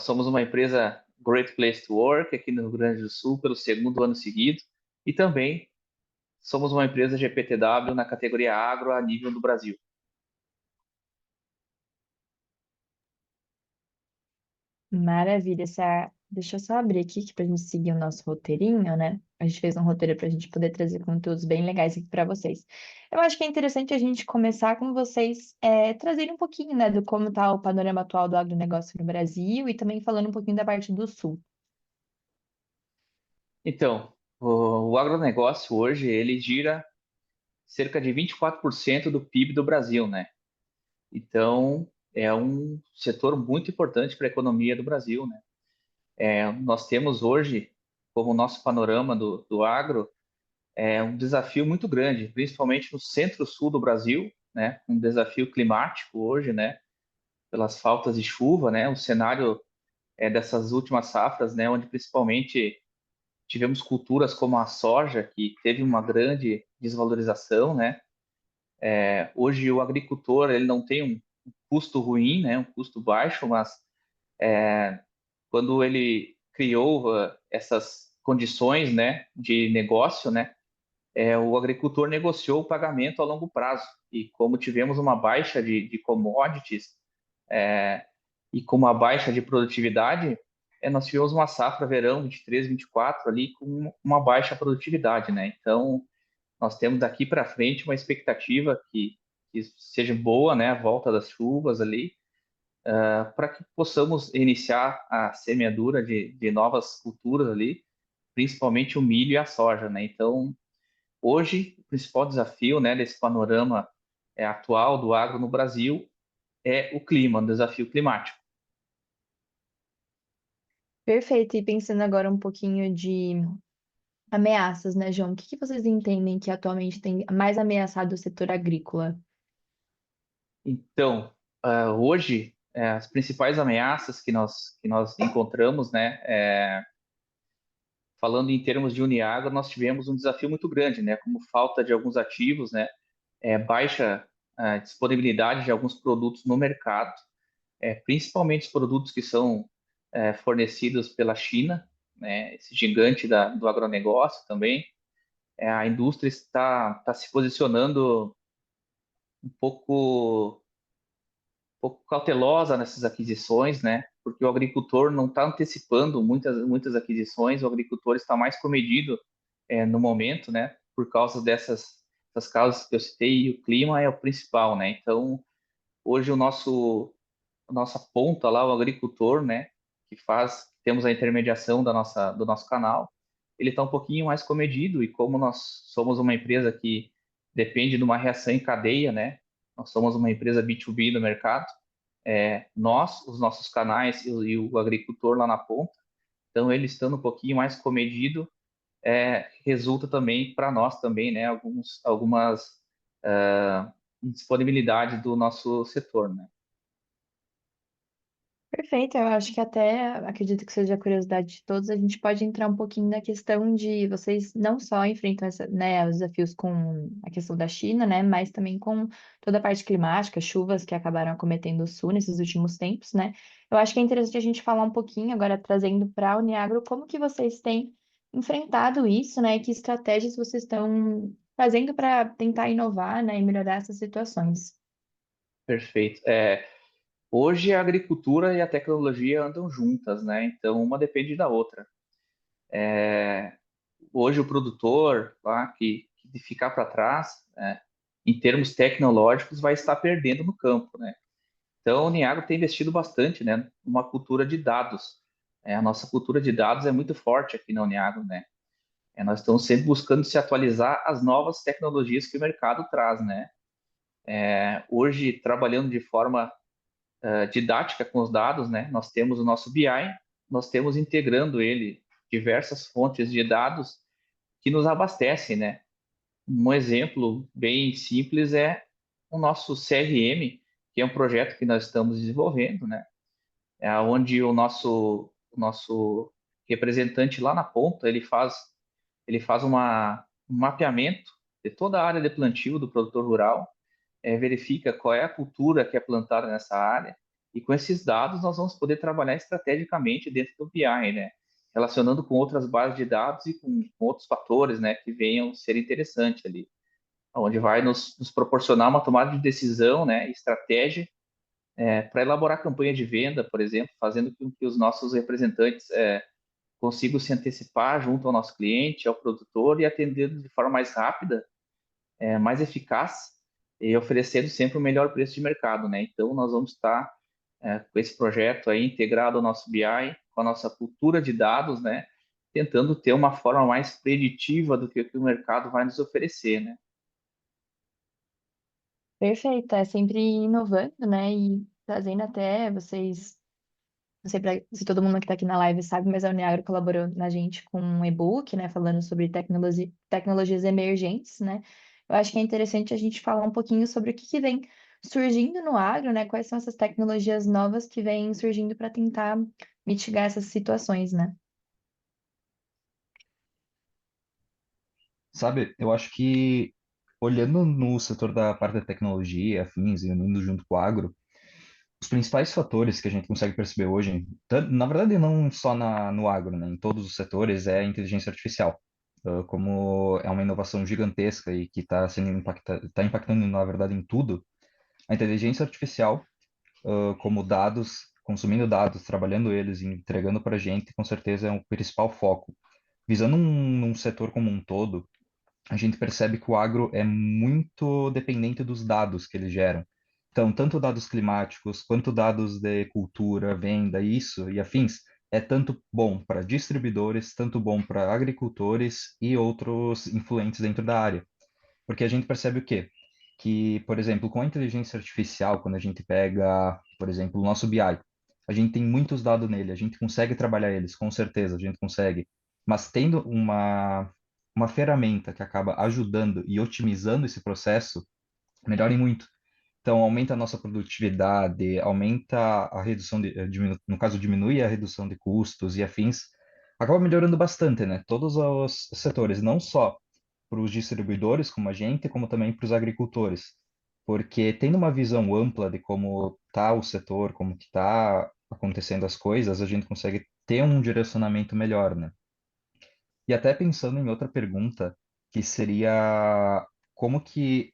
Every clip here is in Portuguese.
Somos uma empresa Great Place to Work aqui no Rio Grande do Sul pelo segundo ano seguido e também somos uma empresa GPTW na categoria agro a nível do Brasil. Maravilha. Deixa eu só abrir aqui para a gente seguir o nosso roteirinho, né? A gente fez um roteiro para a gente poder trazer conteúdos bem legais aqui para vocês. Eu acho que é interessante a gente começar com vocês trazerem um pouquinho, né, do como está o panorama atual do agronegócio no Brasil e também falando um pouquinho da parte do Sul. Então, o agronegócio hoje ele gira cerca de 24% do PIB do Brasil, né? Então, é um setor muito importante para a economia do Brasil, né? Nós temos hoje, como nosso panorama do agro, um desafio muito grande, principalmente no centro-sul do Brasil, né? Um desafio climático hoje, né? Pelas faltas de chuva, né? O cenário dessas últimas safras, né? Onde principalmente tivemos culturas como a soja, que teve uma grande desvalorização, né? Hoje o agricultor ele não tem um custo ruim, né? Um custo baixo, mas quando ele criou essas condições, né? De negócio, né? O agricultor negociou o pagamento a longo prazo. E como tivemos uma baixa de commodities é, e com uma baixa de produtividade, nós tivemos uma safra verão 23, 24 ali com uma baixa produtividade, né? Então, nós temos daqui para frente uma expectativa que seja boa, né? A volta das chuvas ali, para que possamos iniciar a semeadura de novas culturas ali, principalmente o milho e a soja, né? Então, hoje, o principal desafio, né, desse panorama atual do agro no Brasil é o clima, um desafio climático. Perfeito. E pensando agora um pouquinho de ameaças, né, João? O que que vocês entendem que atualmente tem mais ameaçado o setor agrícola? Então, hoje, as principais ameaças que nós encontramos, né, falando em termos de Uniagro, nós tivemos um desafio muito grande, né, como falta de alguns ativos, né, baixa disponibilidade de alguns produtos no mercado, principalmente os produtos que são fornecidos pela China, né, esse gigante do agronegócio também. A indústria está se posicionando um pouco cautelosa nessas aquisições, né? Porque o agricultor não está antecipando muitas aquisições, o agricultor está mais comedido no momento, né? Por causa dessas causas que eu citei, e o clima é o principal, né? Então, hoje a nossa ponta lá, o agricultor, né? Temos a intermediação do nosso canal, ele está um pouquinho mais comedido e como nós somos uma empresa que depende de uma reação em cadeia, né? Nós somos uma empresa B2B no mercado, nós, os nossos canais e o agricultor lá na ponta. Então, ele estando um pouquinho mais comedido, resulta também para nós também, né, algumas disponibilidades do nosso setor, né? Perfeito, eu acho que até acredito que seja a curiosidade de todos, a gente pode entrar um pouquinho na questão de vocês não só enfrentam né, os desafios com a questão da China, né, mas também com toda a parte climática, chuvas que acabaram acometendo o sul nesses últimos tempos, né? Eu acho que é interessante a gente falar um pouquinho agora trazendo para a Uniagro como que vocês têm enfrentado isso, né, e que estratégias vocês estão fazendo para tentar inovar, né, e melhorar essas situações. Perfeito. Hoje a agricultura e a tecnologia andam juntas, né? Então, uma depende da outra. Hoje o produtor, lá, que de ficar para trás, em termos tecnológicos, vai estar perdendo no campo, né? Então, o Niagro tem investido bastante, né, numa cultura de dados. A nossa cultura de dados é muito forte aqui na Uniagro, né? Nós estamos sempre buscando se atualizar às novas tecnologias que o mercado traz, né? Hoje, trabalhando de forma didática com os dados, né? Nós temos o nosso BI, nós temos integrando ele diversas fontes de dados que nos abastecem, né? Um exemplo bem simples é o nosso CRM, que é um projeto que nós estamos desenvolvendo, né? Onde o nosso representante lá na ponta ele faz um mapeamento de toda a área de plantio do produtor rural, verifica qual é a cultura que é plantada nessa área E com esses dados, nós vamos poder trabalhar estrategicamente dentro do BI, né? Relacionando com outras bases de dados e com outros fatores, né, que venham ser interessantes ali, onde vai nos proporcionar uma tomada de decisão, né, estratégia, para elaborar campanha de venda, por exemplo, fazendo com que os nossos representantes consigam se antecipar junto ao nosso cliente, ao produtor e atendendo de forma mais rápida, mais eficaz e oferecendo sempre o melhor preço de mercado, né? Então, nós vamos estar com esse projeto aí integrado ao nosso BI, com a nossa cultura de dados, né? Tentando ter uma forma mais preditiva do que o mercado vai nos oferecer, né? Perfeito, é sempre inovando, né? E trazendo até vocês, não sei se todo mundo que está aqui na live sabe, mas a Uniagro colaborou na gente com um e-book, né? Falando sobre tecnologias emergentes, né? Eu acho que é interessante a gente falar um pouquinho sobre o que que vem surgindo no agro, né? Quais são essas tecnologias novas que vêm surgindo para tentar mitigar essas situações, né? Sabe, eu acho que olhando no setor da parte da tecnologia, afins, e unindo junto com o agro, os principais fatores que a gente consegue perceber hoje, na verdade não só no agro, né, em todos os setores, é a inteligência artificial. Como é uma inovação gigantesca e que está sendo tá impactando, na verdade, em tudo, a inteligência artificial, como dados, consumindo dados, trabalhando eles e entregando para a gente, com certeza é o principal foco. Visando um setor como um todo, a gente percebe que o agro é muito dependente dos dados que eles geram. Então, tanto dados climáticos quanto dados de cultura, venda, isso e afins, é tanto bom para distribuidores, tanto bom para agricultores e outros influentes dentro da área. Porque a gente percebe o quê? Que, por exemplo, com a inteligência artificial, quando a gente pega, por exemplo, o nosso BI, a gente tem muitos dados nele, a gente consegue trabalhar eles, com certeza, a gente consegue. Mas tendo uma ferramenta que acaba ajudando e otimizando esse processo, melhora em muito. Então, aumenta a nossa produtividade, aumenta a redução no caso, diminui a redução de custos e afins, acaba melhorando bastante, né? Todos os setores, não só para os distribuidores como a gente, como também para os agricultores, porque tendo uma visão ampla de como está o setor, como que está acontecendo as coisas, a gente consegue ter um direcionamento melhor, né? E até pensando em outra pergunta, que seria como que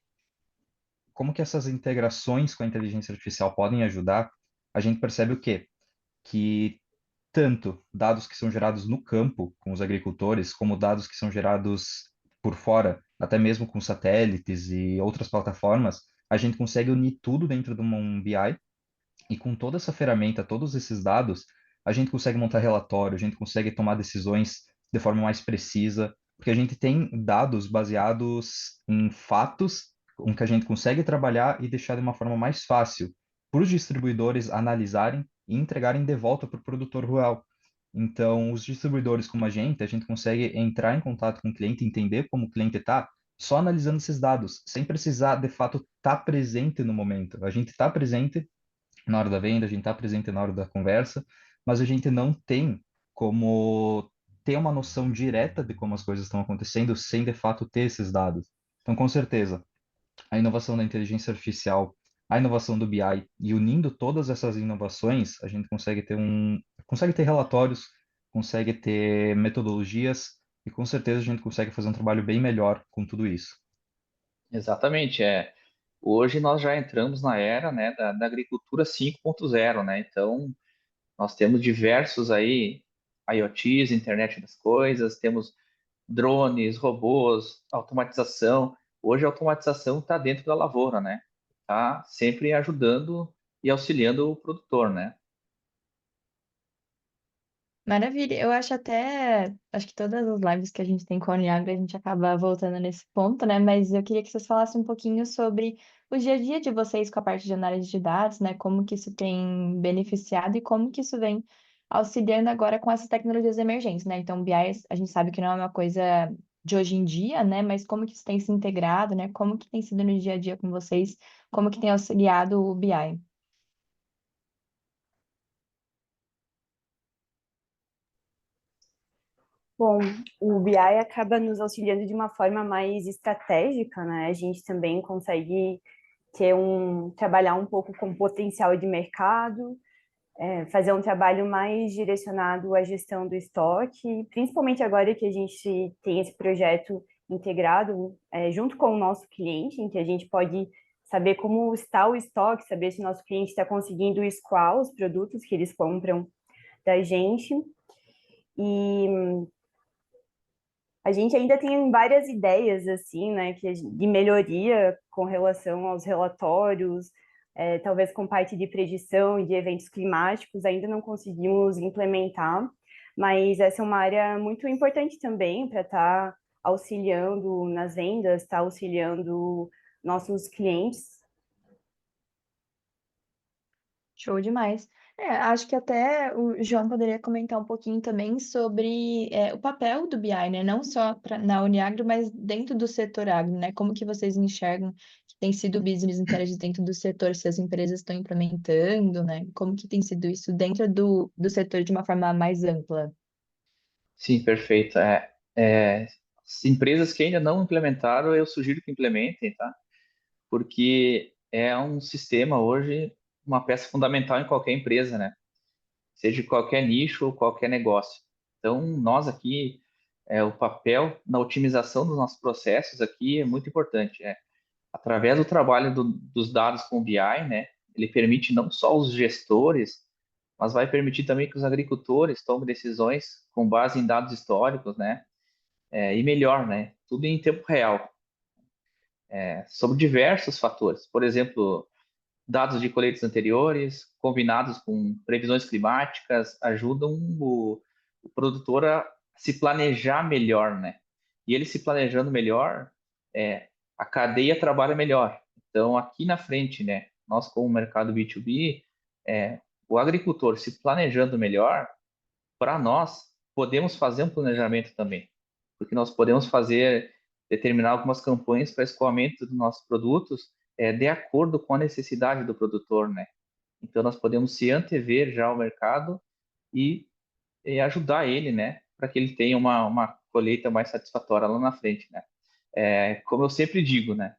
como que essas integrações com a inteligência artificial podem ajudar, a gente percebe o quê? Que tanto dados que são gerados no campo com os agricultores, como dados que são gerados por fora, até mesmo com satélites e outras plataformas, a gente consegue unir tudo dentro de um BI e com toda essa ferramenta, todos esses dados, a gente consegue montar relatório, a gente consegue tomar decisões de forma mais precisa, porque a gente tem dados baseados em fatos com que a gente consegue trabalhar e deixar de uma forma mais fácil para os distribuidores analisarem e entregarem de volta para o produtor rural. Então, os distribuidores como a gente consegue entrar em contato com o cliente, entender como o cliente está, só analisando esses dados, sem precisar de fato estar presente no momento. A gente está presente na hora da venda, a gente está presente na hora da conversa, mas a gente não tem como ter uma noção direta de como as coisas estão acontecendo sem de fato ter esses dados. Então, com certeza, a inovação da inteligência artificial, a inovação do BI e unindo todas essas inovações, a gente consegue ter relatórios, consegue ter metodologias e com certeza a gente consegue fazer um trabalho bem melhor com tudo isso. Exatamente, Hoje nós já entramos na era, né, da agricultura 5.0, né? Então, nós temos diversos aí IoTs, internet das coisas, temos drones, robôs, automatização. Hoje a automatização está dentro da lavoura, né? Está sempre ajudando e auxiliando o produtor, né? Maravilha. Eu acho até, acho que todas as lives que a gente tem com a Uniagro, a gente acaba voltando nesse ponto, né? Mas eu queria que vocês falassem um pouquinho sobre o dia a dia de vocês com a parte de análise de dados, né? Como que isso tem beneficiado e como que isso vem auxiliando agora com essas tecnologias emergentes, né? Então, BI, a gente sabe que não é uma coisa de hoje em dia, né? Mas como que isso tem se integrado, né? Como que tem sido no dia a dia com vocês? Como que tem auxiliado o BI? Bom, o BI acaba nos auxiliando de uma forma mais estratégica, né? A gente também consegue trabalhar um pouco com potencial de mercado, fazer um trabalho mais direcionado à gestão do estoque, principalmente agora que a gente tem esse projeto integrado junto com o nosso cliente, em que a gente pode saber como está o estoque, saber se o nosso cliente está conseguindo escoar os produtos que eles compram da gente. E a gente ainda tem várias ideias assim, né, de melhoria com relação aos relatórios, talvez com parte de predição e de eventos climáticos, ainda não conseguimos implementar, mas essa é uma área muito importante também para estar auxiliando nas vendas, estar auxiliando nossos clientes. Show demais. Acho que até o João poderia comentar um pouquinho também sobre o papel do BI, né? Não só na Uniagro, mas dentro do setor agro, né? Como que vocês enxergam que tem sido o Business Intelligence dentro do setor, se as empresas estão implementando, né? Como que tem sido isso dentro do setor de uma forma mais ampla? Sim, perfeito. As empresas que ainda não implementaram, eu sugiro que implementem, tá? Porque é um sistema hoje, uma peça fundamental em qualquer empresa, né? Seja de qualquer nicho ou qualquer negócio. Então, nós aqui, o papel na otimização dos nossos processos aqui é muito importante. Através do trabalho dos dados com o BI, né? Ele permite não só os gestores, mas vai permitir também que os agricultores tomem decisões com base em dados históricos, né? E melhor, né? Tudo em tempo real, sobre diversos fatores. Por exemplo, dados de colheitas anteriores, combinados com previsões climáticas, ajudam o produtor a se planejar melhor, né? E ele se planejando melhor, a cadeia trabalha melhor. Então, aqui na frente, né? Nós, como mercado B2B, o agricultor se planejando melhor, para nós, podemos fazer um planejamento também, porque nós podemos determinar algumas campanhas para escoamento dos nossos produtos de acordo com a necessidade do produtor, né? Então, nós podemos se antever já ao mercado e ajudar ele, né? Para que ele tenha uma colheita mais satisfatória lá na frente, né? Como eu sempre digo, né?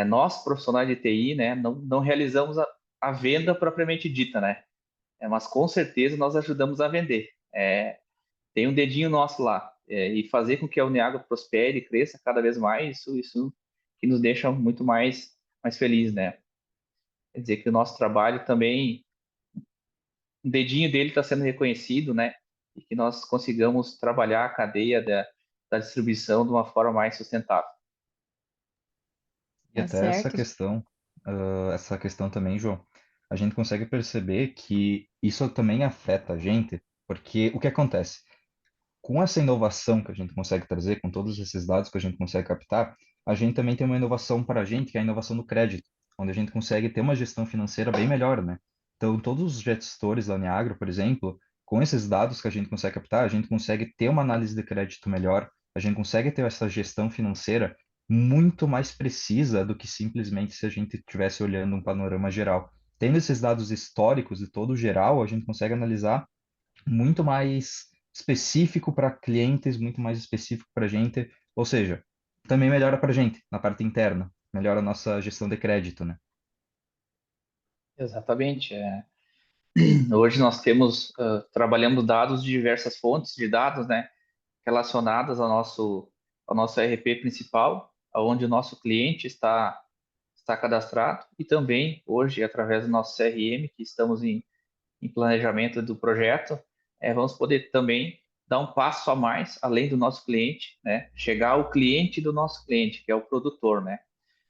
Nós, profissionais de TI, né? Não realizamos a venda propriamente dita, né? Mas com certeza nós ajudamos a vender. Tem um dedinho nosso lá. E fazer com que a Uniagro prospere e cresça cada vez mais, isso que nos deixa muito mais feliz, né? Quer dizer que o nosso trabalho também, o dedinho dele está sendo reconhecido, né? E que nós consigamos trabalhar a cadeia da distribuição de uma forma mais sustentável. E Tá até certo? essa questão também, João, a gente consegue perceber que isso também afeta a gente, porque o que acontece? Com essa inovação que a gente consegue trazer, com todos esses dados que a gente consegue captar, a gente também tem uma inovação para a gente, que é a inovação do crédito, onde a gente consegue ter uma gestão financeira bem melhor, né? Então, todos os gestores da Uniagro, por exemplo, com esses dados que a gente consegue captar, a gente consegue ter uma análise de crédito melhor, a gente consegue ter essa gestão financeira muito mais precisa do que simplesmente se a gente estivesse olhando um panorama geral. Tendo esses dados históricos de todo geral, a gente consegue analisar muito mais específico para clientes, muito mais específico para a gente, ou seja, também melhora para a gente na parte interna, melhora a nossa gestão de crédito, né? Exatamente. Hoje nós trabalhamos dados de diversas fontes de dados, né? Relacionadas ao nosso ERP principal, onde o nosso cliente está cadastrado, e também hoje, através do nosso CRM, que estamos em planejamento do projeto, vamos poder também dar um passo a mais, além do nosso cliente, né? Chegar ao cliente do nosso cliente, que é o produtor, né?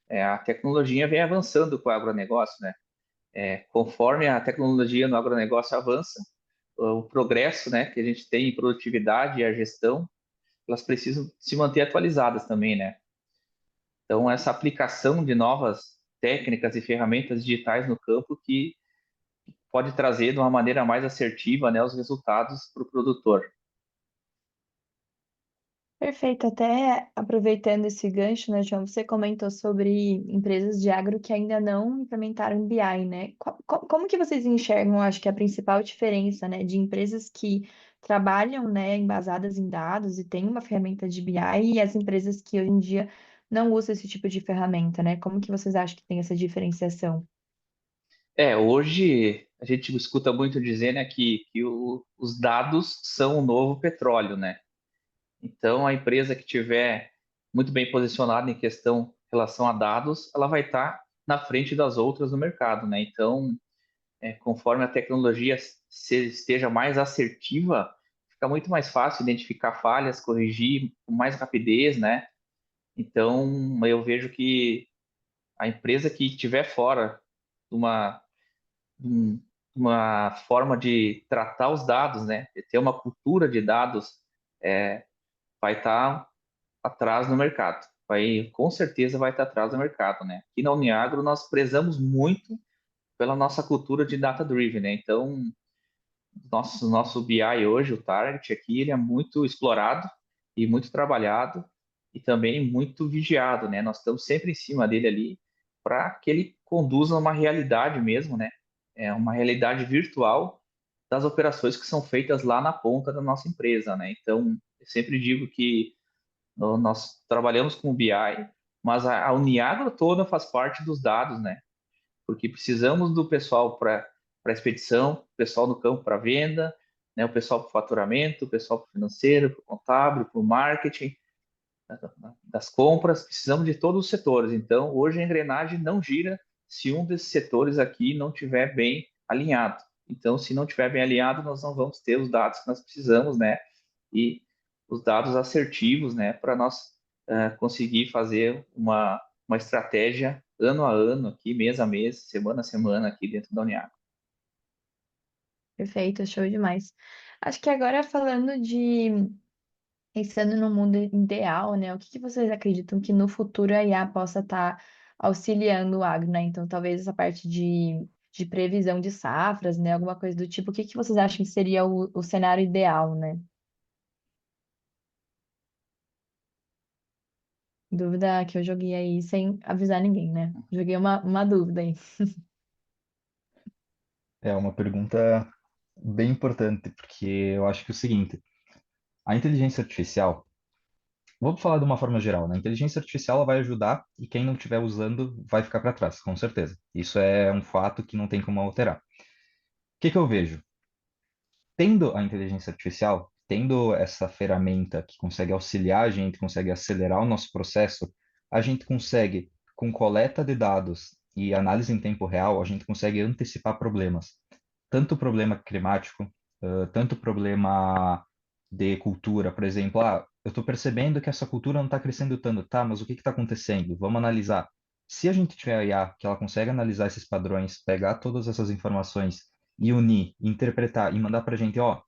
A tecnologia vem avançando com o agronegócio, né? Conforme a tecnologia no agronegócio avança, o progresso, né, que a gente tem em produtividade e a gestão, elas precisam se manter atualizadas também, né? Então, essa aplicação de novas técnicas e ferramentas digitais no campo que pode trazer de uma maneira mais assertiva, né, os resultados para o produtor. Perfeito. Até aproveitando esse gancho, né, João, você comentou sobre empresas de agro que ainda não implementaram BI, né? Como que vocês enxergam, acho que a principal diferença, né, de empresas que trabalham, né, embasadas em dados e têm uma ferramenta de BI e as empresas que hoje em dia não usa esse tipo de ferramenta, né? Como que vocês acham que tem essa diferenciação? Hoje a gente escuta muito dizer, né, que os dados são o novo petróleo, né? Então, a empresa que tiver muito bem posicionada em relação a dados, ela vai estar na frente das outras no mercado, né? Então, conforme a tecnologia esteja mais assertiva, fica muito mais fácil identificar falhas, corrigir com mais rapidez, né? Então, eu vejo que a empresa que estiver fora de um- uma forma de tratar os dados, né? De ter uma cultura de dados, vai estar atrás no mercado. Com certeza vai estar atrás do mercado, né? Aqui na Uniagro nós prezamos muito pela nossa cultura de data-driven, né? Então, nosso BI hoje, o Target aqui, ele é muito explorado e muito trabalhado e também muito vigiado, né? Nós estamos sempre em cima dele ali para que ele conduza uma realidade mesmo, né? Uma realidade virtual das operações que são feitas lá na ponta da nossa empresa, né? Então, eu sempre digo que nós trabalhamos com o BI, mas a Uniagro toda faz parte dos dados, né? Porque precisamos do pessoal para expedição, o pessoal no campo para venda, né? O pessoal para faturamento, o pessoal para financeiro, para contábil, para marketing, das compras, precisamos de todos os setores. Então, hoje a engrenagem não gira se um desses setores aqui não tiver bem alinhado. Então, se não tiver bem alinhado, nós não vamos ter os dados que nós precisamos, né? E os dados assertivos, né, para nós conseguir fazer uma estratégia ano a ano, aqui, mês a mês, semana a semana, aqui dentro da Uniago. Perfeito, show demais. Acho que agora falando de pensando no mundo ideal, né? O que que vocês acreditam que no futuro a IA possa estar auxiliando o agro, né? Então, talvez essa parte de previsão de safras, né? Alguma coisa do tipo. O que que vocês acham que seria o cenário ideal, né? Dúvida que eu joguei aí sem avisar ninguém, né? Joguei uma dúvida aí. É uma pergunta bem importante, porque eu acho que é o seguinte, a inteligência artificial, vamos falar de uma forma geral, né? A inteligência artificial ela vai ajudar e quem não estiver usando vai ficar para trás, com certeza. Isso é um fato que não tem como alterar. O que que eu vejo? Tendo a inteligência artificial, tendo essa ferramenta que consegue auxiliar a gente, consegue acelerar o nosso processo, a gente consegue, com coleta de dados e análise em tempo real, a gente consegue antecipar problemas. Tanto problema climático, tanto problema de cultura, por exemplo, eu estou percebendo que essa cultura não está crescendo tanto, tá, mas o que está acontecendo? Vamos analisar. Se a gente tiver a IA, que ela consegue analisar esses padrões, pegar todas essas informações e unir, interpretar e mandar para a gente, ó,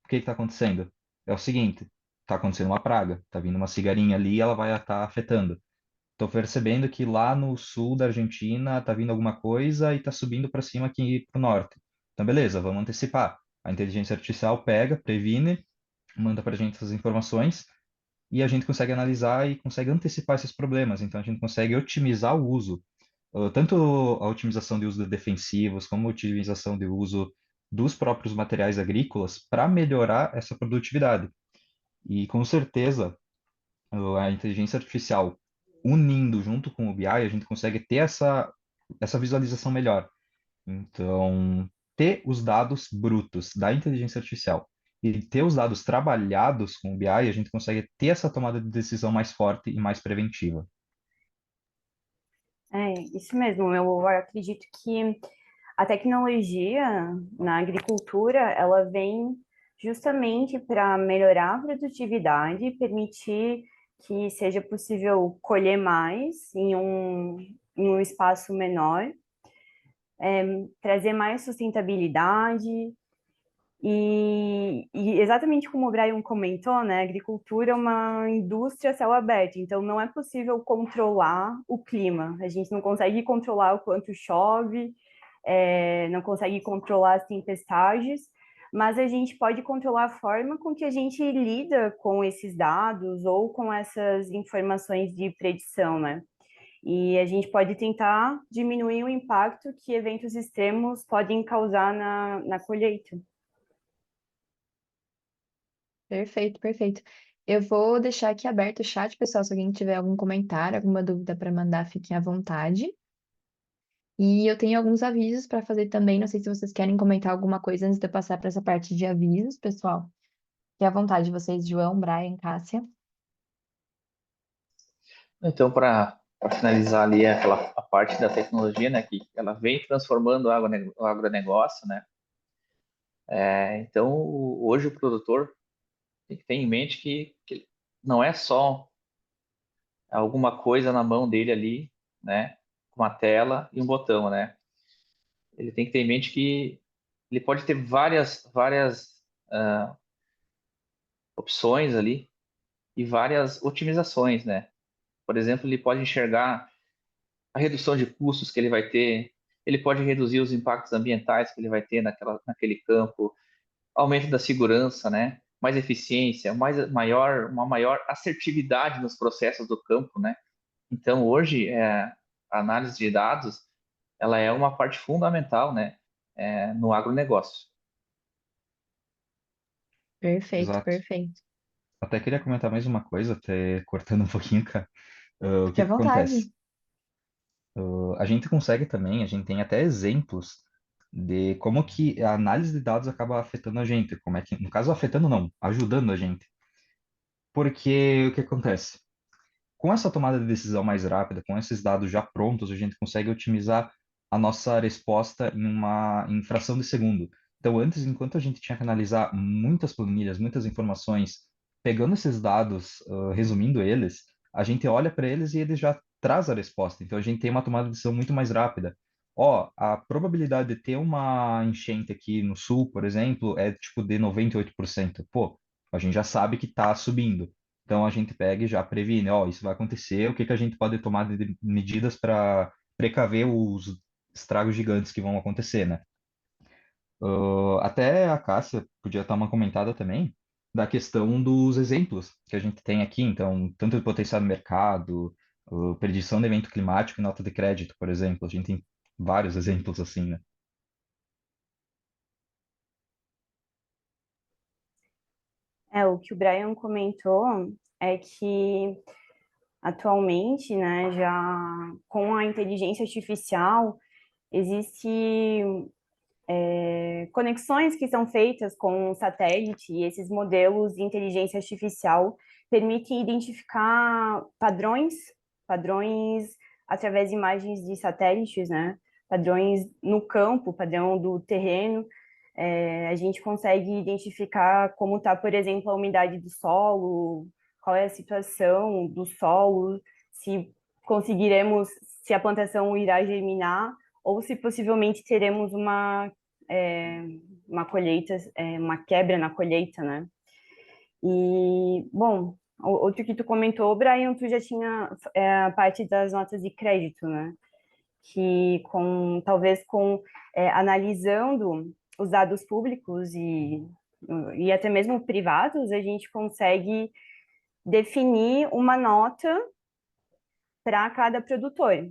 o que está acontecendo? É o seguinte, está acontecendo uma praga, está vindo uma cigarinha ali e ela vai estar afetando. Estou percebendo que lá no sul da Argentina está vindo alguma coisa e está subindo para cima aqui para o norte. Então, beleza, vamos antecipar. A inteligência artificial pega, previne, manda para a gente essas informações e a gente consegue analisar e consegue antecipar esses problemas. Então, a gente consegue otimizar o uso, tanto a otimização de uso de defensivos, como a otimização de uso dos próprios materiais agrícolas para melhorar essa produtividade. E com certeza, a inteligência artificial unindo junto com o BI, a gente consegue ter essa visualização melhor. Então, ter os dados brutos da inteligência artificial e ter os dados trabalhados com o BI, a gente consegue ter essa tomada de decisão mais forte e mais preventiva. É, isso mesmo. Eu acredito que a tecnologia na agricultura, ela vem justamente para melhorar a produtividade, permitir que seja possível colher mais em um espaço menor, trazer mais sustentabilidade e exatamente como o Brian comentou, né, a agricultura é uma indústria a céu aberto, então não é possível controlar o clima. A gente não consegue controlar o quanto chove, não consegue controlar as tempestades, mas a gente pode controlar a forma com que a gente lida com esses dados ou com essas informações de predição, né? E a gente pode tentar diminuir o impacto que eventos extremos podem causar na colheita. Perfeito, perfeito. Eu vou deixar aqui aberto o chat, pessoal. Se alguém tiver algum comentário, alguma dúvida para mandar, fiquem à vontade. E eu tenho alguns avisos para fazer também. Não sei se vocês querem comentar alguma coisa antes de eu passar para essa parte de avisos, pessoal. Fiquem à vontade, vocês, João, Brian, Cássia. Então, para finalizar ali a parte da tecnologia, né, que ela vem transformando o agronegócio, né? Então, hoje o produtor tem que ter em mente que não é só alguma coisa na mão dele ali, né, com uma tela e um botão, né? Ele tem que ter em mente que ele pode ter várias opções ali e várias otimizações, né? Por exemplo, ele pode enxergar a redução de custos que ele vai ter, ele pode reduzir os impactos ambientais que ele vai ter naquele campo, aumento da segurança, né? Mais eficiência, uma maior assertividade nos processos do campo, né? Então, hoje, a análise de dados, ela é uma parte fundamental, né? No agronegócio. Perfeito, Exato. perfeito. Até queria comentar mais uma coisa, até cortando um pouquinho, cara. O Fique que à que acontece? vontade. A gente consegue também, a gente tem até exemplos de como que a análise de dados acaba afetando a gente, como é que, no caso, afetando não, ajudando a gente. Porque o que acontece? Com essa tomada de decisão mais rápida, com esses dados já prontos, a gente consegue otimizar a nossa resposta em fração de segundo. Então, antes, enquanto a gente tinha que analisar muitas planilhas, muitas informações, pegando esses dados, resumindo eles, a gente olha para eles e eles já traz a resposta. Então, a gente tem uma tomada de decisão muito mais rápida. Ó, a probabilidade de ter uma enchente aqui no sul, por exemplo, é tipo de 98%. Pô, a gente já sabe que está subindo. Então a gente pega e já previne, ó, isso vai acontecer, o que que a gente pode tomar de medidas para precaver os estragos gigantes que vão acontecer, né? Até a Cássia podia dar uma comentada também da questão dos exemplos que a gente tem aqui, então, tanto de potencial no mercado, predição de evento climático e nota de crédito, por exemplo, a gente tem vários exemplos assim, né? O que o Brian comentou é que atualmente, né, já com a inteligência artificial, existe conexões que são feitas com o satélite e esses modelos de inteligência artificial permitem identificar padrões através de imagens de satélites, né? Padrões no campo, padrão do terreno. A gente consegue identificar como está, por exemplo, a umidade do solo, qual é a situação do solo, se conseguiremos, se a plantação irá germinar ou se possivelmente teremos é, uma colheita, uma quebra na colheita, né? E, bom, outro que tu comentou, Brian, tu já tinha a parte das notas de crédito, né? Que talvez analisando os dados públicos e até mesmo privados, a gente consegue definir uma nota para cada produtor.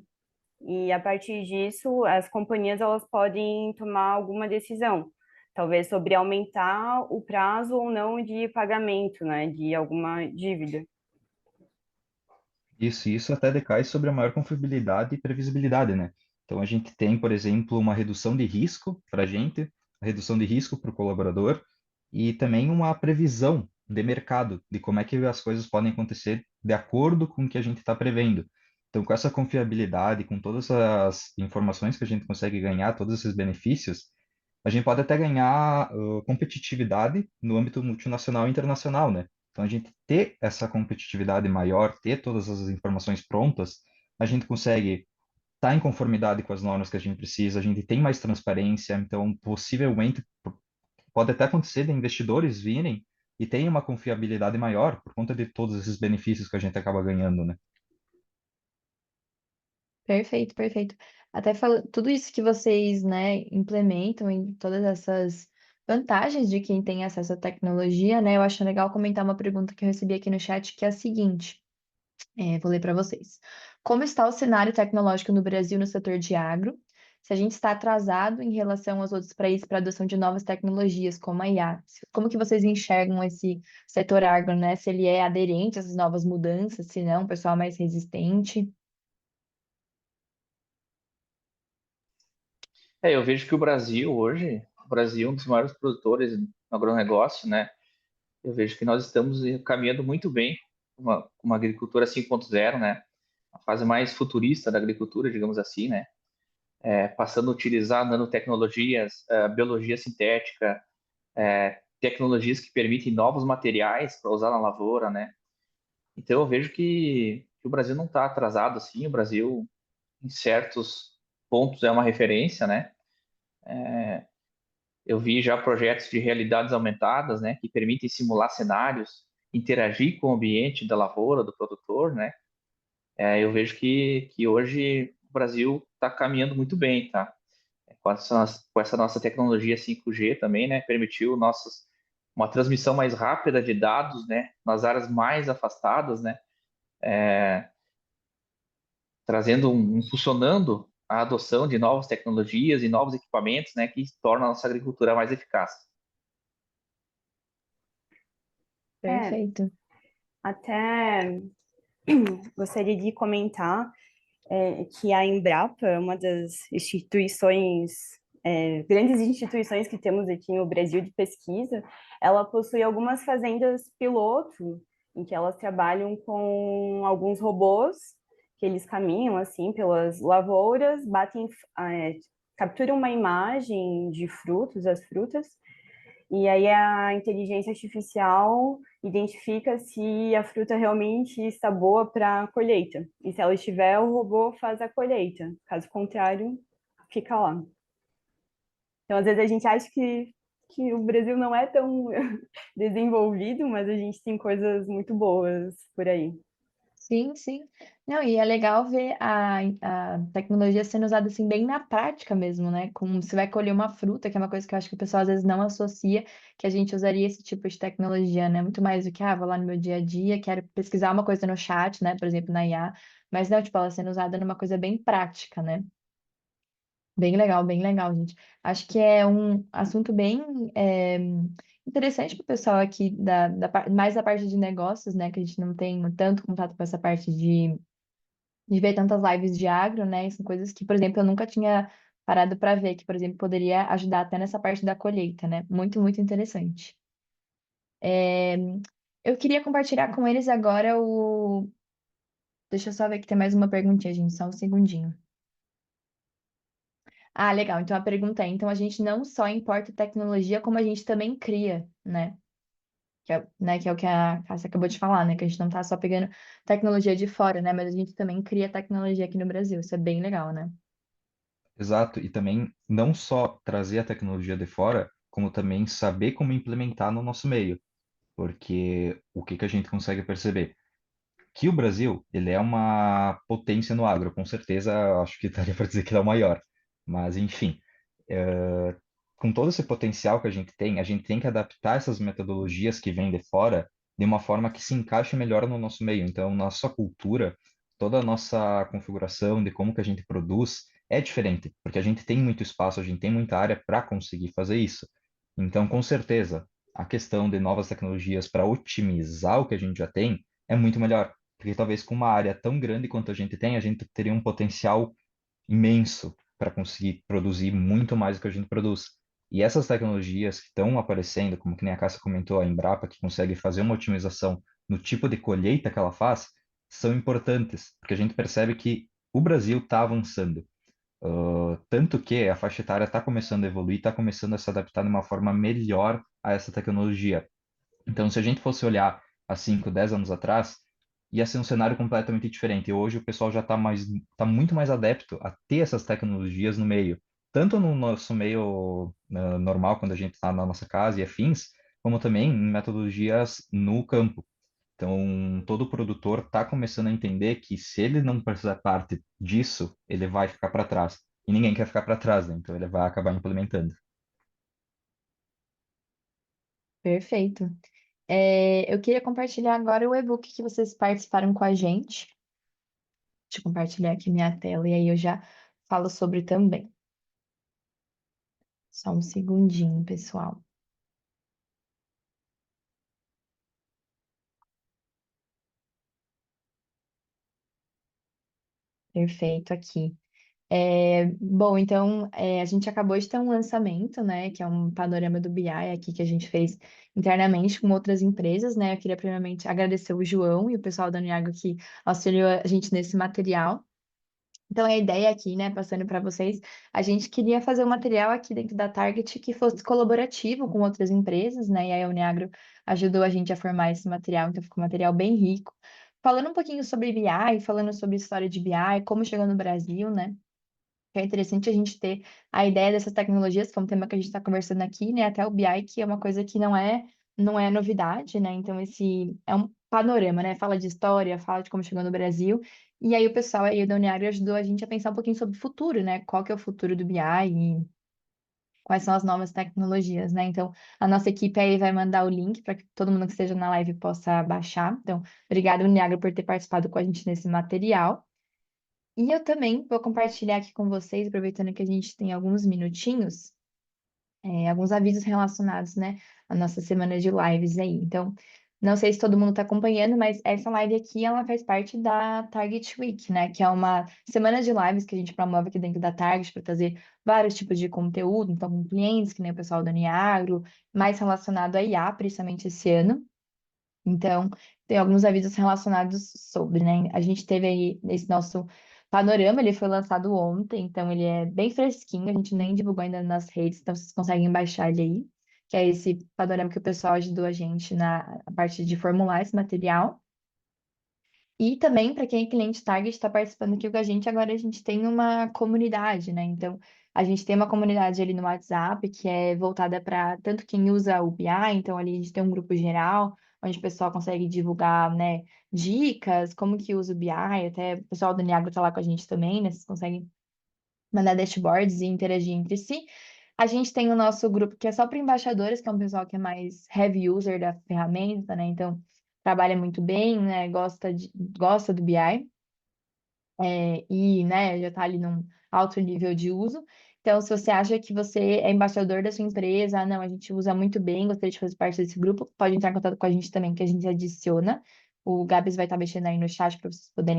E a partir disso, as companhias elas podem tomar alguma decisão, talvez sobre aumentar o prazo ou não de pagamento, né, de alguma dívida. Isso até decai sobre a maior confiabilidade e previsibilidade, né? Então a gente tem, por exemplo, uma redução de risco para a gente, a redução de risco para o colaborador e também uma previsão de mercado, de como é que as coisas podem acontecer de acordo com o que a gente está prevendo. Então, com essa confiabilidade, com todas as informações que a gente consegue ganhar, todos esses benefícios, a gente pode até ganhar competitividade no âmbito multinacional e internacional, né? Então, a gente ter essa competitividade maior, ter todas as informações prontas, a gente consegue estar em conformidade com as normas que a gente precisa, a gente tem mais transparência, então, possivelmente, pode até acontecer de investidores virem e tenham uma confiabilidade maior por conta de todos esses benefícios que a gente acaba ganhando, né? Perfeito, perfeito. Até tudo isso que vocês, né, implementam em todas essas vantagens de quem tem acesso à tecnologia, né? Eu acho legal comentar uma pergunta que eu recebi aqui no chat, que é a seguinte. Vou ler para vocês. Como está o cenário tecnológico no Brasil no setor de agro? se a gente está atrasado em relação aos outros países para a adoção de novas tecnologias, como a IA. Como que vocês enxergam esse setor agro, né? Se ele é aderente a essas novas mudanças, se não, o pessoal mais resistente. Eu vejo que o Brasil hoje, o Brasil é um dos maiores produtores no agronegócio, né? Eu vejo que nós estamos caminhando muito bem com uma agricultura 5.0, né? A fase mais futurista da agricultura, digamos assim, né? Passando a utilizar nanotecnologias, biologia sintética, tecnologias que permitem novos materiais para usar na lavoura, né? Então eu vejo que o Brasil não está atrasado assim, o Brasil em certos pontos é uma referência, né? Eu vi já projetos de realidades aumentadas, né, que permitem simular cenários, interagir com o ambiente da lavoura, do produtor, né? Eu vejo que hoje o Brasil está caminhando muito bem, tá? Com essa nossa tecnologia 5G também, né, permitiu uma transmissão mais rápida de dados, né, nas áreas mais afastadas, né, impulsionando a adoção de novas tecnologias e novos equipamentos, né, que tornam a nossa agricultura mais eficaz. É, Perfeito. até gostaria de comentar que a Embrapa é uma das instituições, grandes instituições que temos aqui no Brasil de pesquisa. Ela possui algumas fazendas piloto, em que elas trabalham com alguns robôs, que eles caminham assim pelas lavouras, capturam uma imagem de frutos, as frutas, e aí a inteligência artificial identifica se a fruta realmente está boa para a colheita. E se ela estiver, o robô faz a colheita. Caso contrário, fica lá. Então, às vezes a gente acha que o Brasil não é tão desenvolvido, mas a gente tem coisas muito boas por aí. Sim, sim. Não, e é legal ver a tecnologia sendo usada assim bem na prática mesmo, né? Como você vai colher uma fruta, que é uma coisa que eu acho que o pessoal às vezes não associa, que a gente usaria esse tipo de tecnologia, né? Muito mais do que, vou lá no meu dia a dia, quero pesquisar uma coisa no chat, né? Por exemplo, na IA, mas não, tipo, ela sendo usada numa coisa bem prática, né? Bem legal, gente. Acho que é um assunto bem interessante para o pessoal aqui, mais da parte de negócios, né? Que a gente não tem tanto contato com essa parte de ver tantas lives de agro, né? São coisas que, por exemplo, eu nunca tinha parado para ver, que, por exemplo, poderia ajudar até nessa parte da colheita, né? Muito, muito interessante. É, eu queria compartilhar com eles agora o. Deixa eu só ver que tem mais uma perguntinha, gente, só um segundinho. Ah, legal. Então a pergunta é: então a gente não só importa tecnologia, como a gente também cria, né? Que é o que a Cássia acabou de falar, né? Que a gente não tá só pegando tecnologia de fora, né? Mas a gente também cria tecnologia aqui no Brasil. Isso é bem legal, né? Exato, e também não só trazer a tecnologia de fora, como também saber como implementar no nosso meio, porque o que que a gente consegue perceber? Que o Brasil, ele é uma potência no agro, com certeza, acho que daria para dizer que ele é o maior, mas enfim, com todo esse potencial que a gente tem que adaptar essas metodologias que vêm de fora de uma forma que se encaixe melhor no nosso meio. Então, nossa cultura, toda a nossa configuração de como que a gente produz é diferente, porque a gente tem muito espaço, a gente tem muita área para conseguir fazer isso. Então, com certeza, a questão de novas tecnologias para otimizar o que a gente já tem é muito melhor, porque talvez com uma área tão grande quanto a gente teria um potencial imenso para conseguir produzir muito mais do que a gente produz. E essas tecnologias que estão aparecendo, como que nem a Cássia comentou, a Embrapa, que consegue fazer uma otimização no tipo de colheita que ela faz, são importantes, porque a gente percebe que o Brasil está avançando. Tanto que a faixa etária está começando a evoluir, está começando a se adaptar de uma forma melhor a essa tecnologia. Então, se a gente fosse olhar há 5, 10 anos atrás, ia ser um cenário completamente diferente. E hoje o pessoal já tá muito mais adepto a ter essas tecnologias no meio, tanto no nosso meio normal, quando a gente está na nossa casa e afins, como também em metodologias no campo. Então, todo produtor está começando a entender que se ele não precisar parte disso, ele vai ficar para trás. E ninguém quer ficar para trás, né? Então ele vai acabar implementando. Perfeito. Eu queria compartilhar agora o e-book que vocês participaram com a gente. Deixa eu compartilhar aqui minha tela e aí eu já falo sobre também. Só um segundinho, pessoal. Perfeito aqui. Bom, então, a gente acabou de ter um lançamento, né, que é um panorama do BI aqui que a gente fez internamente com outras empresas, né? Eu queria primeiramente agradecer o João e o pessoal da Uniago que auxiliou a gente nesse material. Então, a ideia aqui, né, passando para vocês, a gente queria fazer um material aqui dentro da Target que fosse colaborativo com outras empresas, né? E aí a Uniagro ajudou a gente a formar esse material, então ficou um material bem rico. Falando um pouquinho sobre BI, falando sobre história de BI, como chegou no Brasil, né? Que é interessante a gente ter a ideia dessas tecnologias, que é um tema que a gente está conversando aqui, né? Até o BI, que é uma coisa que não é novidade, né? Então, esse é um panorama, né? Fala de história, fala de como chegou no Brasil. E aí o pessoal aí da Uniário ajudou a gente a pensar um pouquinho sobre o futuro, né? Qual que é o futuro do BI e quais são as novas tecnologias, né? Então, a nossa equipe aí vai mandar o link para que todo mundo que esteja na live possa baixar. Então, obrigada, Uniagro, por ter participado com a gente nesse material. E eu também vou compartilhar aqui com vocês, aproveitando que a gente tem alguns minutinhos, alguns avisos relacionados, né, à nossa semana de lives aí. Então, não sei se todo mundo está acompanhando, mas essa live aqui, ela faz parte da Target Week, né, que é uma semana de lives que a gente promove aqui dentro da Target para trazer vários tipos de conteúdo, então com clientes, que nem o pessoal da Niagro, mais relacionado a IA, principalmente esse ano. Então, tem alguns avisos relacionados sobre, né? A gente teve aí esse nosso panorama, ele foi lançado ontem, então ele é bem fresquinho, a gente nem divulgou ainda nas redes, então vocês conseguem baixar ele aí, que é esse panorama que o pessoal ajudou a gente na parte de formular esse material. E também, para quem é cliente Target, está participando aqui com a gente, agora a gente tem uma comunidade, né? Então, a gente tem uma comunidade ali no WhatsApp que é voltada para tanto quem usa o BI, então ali a gente tem um grupo geral, onde o pessoal consegue divulgar, né, dicas, como que usa o BI, até o pessoal do Niagara está lá com a gente também, né? Vocês conseguem mandar dashboards e interagir entre si. A gente tem o nosso grupo que é só para embaixadores, que é um pessoal que é mais heavy user da ferramenta, né? Então, trabalha muito bem, né? Gosta do BI, e, né, já está ali num alto nível de uso. Então, se você acha que você é embaixador da sua empresa, não, a gente usa muito bem, gostaria de fazer parte desse grupo, pode entrar em contato com a gente também, que a gente adiciona. O Gabs vai estar mexendo aí no chat para vocês poder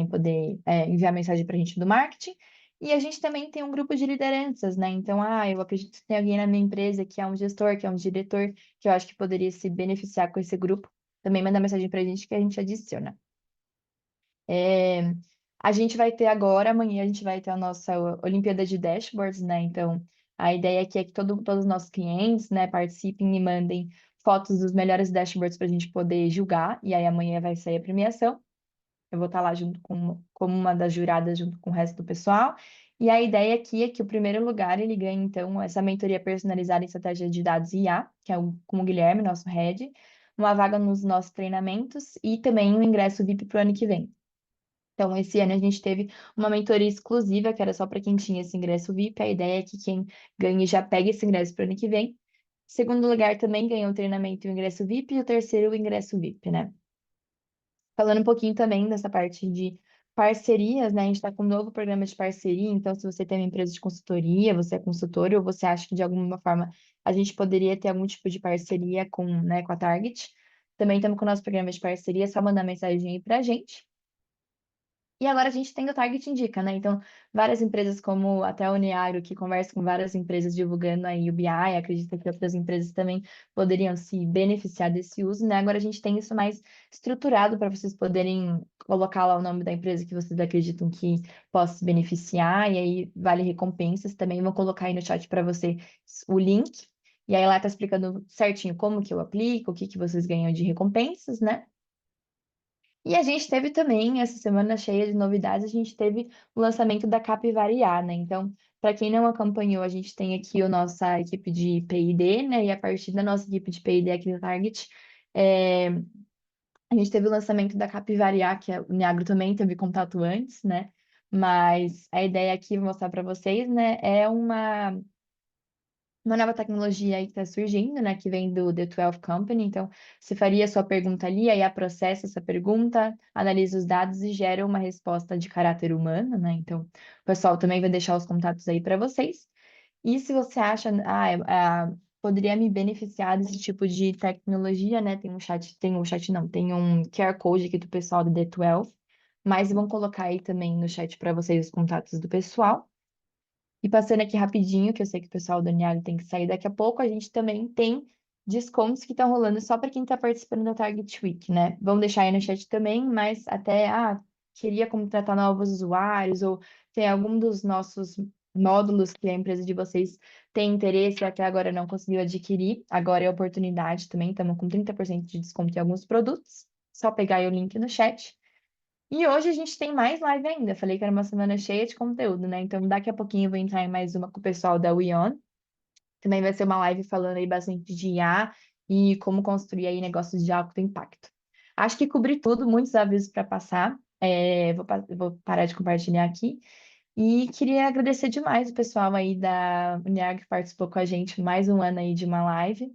enviar mensagem para a gente do marketing. E a gente também tem um grupo de lideranças, né? Então, eu acredito que tem alguém na minha empresa que é um gestor, que é um diretor, que eu acho que poderia se beneficiar com esse grupo. Também manda mensagem para a gente que a gente adiciona. É, a gente vai ter agora, amanhã a gente vai ter a nossa Olimpíada de Dashboards, né? Então, a ideia aqui é que todos os nossos clientes, né, participem e mandem fotos dos melhores dashboards para a gente poder julgar. E aí amanhã vai sair a premiação. Eu vou estar lá junto como uma das juradas, junto com o resto do pessoal. E a ideia aqui é que o primeiro lugar ele ganhe, então, essa mentoria personalizada em estratégia de dados e IA, que é com o Guilherme, nosso head, uma vaga nos nossos treinamentos e também um ingresso VIP para o ano que vem. Então, esse ano a gente teve uma mentoria exclusiva, que era só para quem tinha esse ingresso VIP. A ideia é que quem ganhe já pegue esse ingresso para o ano que vem. Segundo lugar, também ganhou o treinamento e o ingresso VIP. E o terceiro, o ingresso VIP, né? Falando um pouquinho também dessa parte de parcerias, né? A gente está com um novo programa de parceria. Então, se você tem uma empresa de consultoria, você é consultor, ou você acha que de alguma forma a gente poderia ter algum tipo de parceria né, com a Target, também estamos com o nosso programa de parceria. É só mandar mensagem aí para a gente. E agora a gente tem o Target Indica, né? Então, várias empresas como até a Uniagro, que conversa com várias empresas divulgando aí o BI, acredita que outras empresas também poderiam se beneficiar desse uso, né? Agora a gente tem isso mais estruturado para vocês poderem colocar lá o nome da empresa que vocês acreditam que possa se beneficiar, e aí vale recompensas. Também vou colocar aí no chat para você o link. E aí lá tá explicando certinho como que eu aplico, o que que vocês ganham de recompensas, né? E a gente teve também, essa semana cheia de novidades, a gente teve o lançamento da Capivariar, né? Então, para quem não acompanhou, a gente tem aqui a nossa equipe de P&D, né? E a partir da nossa equipe de P&D aqui no Target, é, a gente teve o lançamento da Capivariar, que o Niagro também teve contato antes, né? Mas a ideia aqui, vou mostrar para vocês, né? É uma nova tecnologia aí que está surgindo, né, que vem do The 12 Company. Então, você faria a sua pergunta ali, aí processa essa pergunta, analisa os dados e gera uma resposta de caráter humano, né? Então, o pessoal também vai deixar os contatos aí para vocês. E se você acha, poderia me beneficiar desse tipo de tecnologia, né? Tem um QR Code aqui do pessoal do D12, mas vão colocar aí também no chat para vocês os contatos do pessoal. E passando aqui rapidinho, que eu sei que o pessoal do Niago tem que sair daqui a pouco, a gente também tem descontos que estão rolando só para quem está participando da Target Week, né? Vamos deixar aí no chat também, mas até, queria contratar novos usuários ou tem algum dos nossos módulos que a empresa de vocês tem interesse e até agora não conseguiu adquirir, agora é a oportunidade também, estamos com 30% de desconto em alguns produtos. Só pegar aí o link no chat. E hoje a gente tem mais live ainda. Falei que era uma semana cheia de conteúdo, né? Então daqui a pouquinho eu vou entrar em mais uma com o pessoal da WeOn. Também vai ser uma live falando aí bastante de IA e como construir aí negócios de alto impacto. Acho que cobri tudo, muitos avisos para passar. Vou parar de compartilhar aqui. E queria agradecer demais o pessoal aí da Uniag que participou com a gente mais um ano aí de uma live,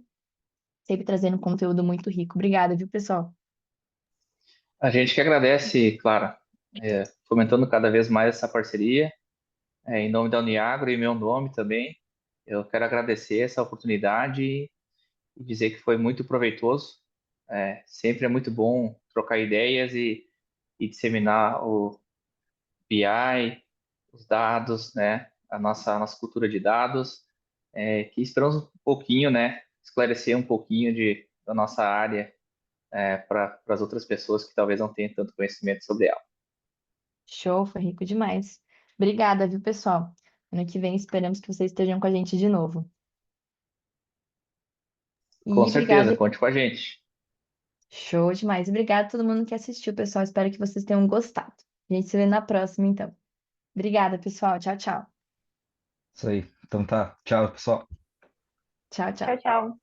sempre trazendo conteúdo muito rico. Obrigada, viu, pessoal? A gente que agradece, Clara, fomentando cada vez mais essa parceria, em nome da Uniagro e meu nome também. Eu quero agradecer essa oportunidade e dizer que foi muito proveitoso. Sempre é muito bom trocar ideias e disseminar o BI, os dados, né? A nossa cultura de dados, que esperamos um pouquinho, né? Esclarecer um pouquinho da nossa área para as outras pessoas que talvez não tenham tanto conhecimento sobre ela. Show, foi rico demais. Obrigada, viu, pessoal? Ano que vem esperamos que vocês estejam com a gente de novo. Com E certeza, obrigada, conte com a gente. show demais. Obrigada a todo mundo que assistiu, pessoal. Espero que vocês tenham gostado. A gente se vê na próxima, então. Obrigada, pessoal. Tchau, tchau. Isso aí. Então tá. Tchau, pessoal. Tchau, Tchau, tchau. tchau.